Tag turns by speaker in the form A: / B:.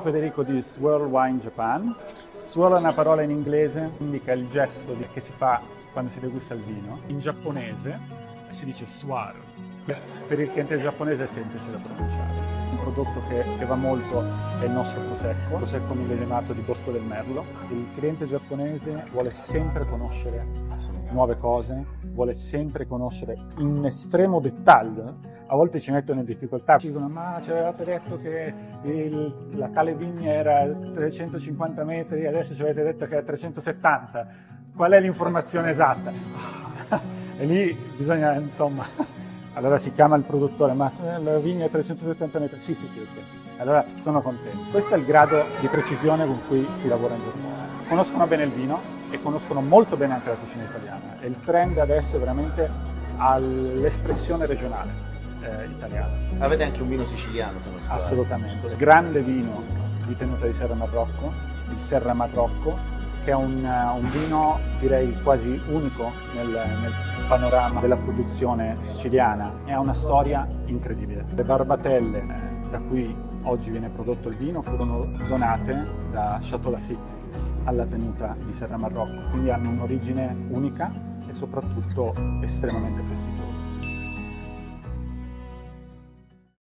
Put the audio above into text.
A: Federico di Swirl Wine Japan. Swirl è una parola in inglese, indica il gesto che si fa quando si degusta il vino. In giapponese si dice swirl. Per il cliente giapponese è semplice da pronunciare. Un prodotto che va molto è il nostro Prosecco millesimato di Bosco del Merlo. Il cliente giapponese vuole sempre conoscere nuove cose, vuole sempre conoscere in estremo dettaglio. A volte ci mettono in difficoltà, ci dicono ma ci avevate detto che la tale vigna era 350 metri, adesso ci avete detto che è 370, qual è l'informazione esatta? E lì bisogna, insomma, allora si chiama il produttore, ma la vigna è 370 metri, sì, ok. Allora sono contento. Questo è il grado di precisione con cui si lavora in Giappone. Conoscono bene il vino e conoscono molto bene anche la cucina italiana, e il trend adesso è veramente all'espressione regionale. Italiano.
B: Avete anche un vino siciliano, se non sbaglio.
A: Assolutamente. Grande vino di tenuta di Serra Marrocco, il Serra Marrocco, che è un vino direi quasi unico nel panorama della produzione siciliana, e ha una storia incredibile. Le barbatelle da cui oggi viene prodotto il vino furono donate da Château Lafite alla tenuta di Serra Marrocco, quindi hanno un'origine unica e soprattutto estremamente prestigiosa.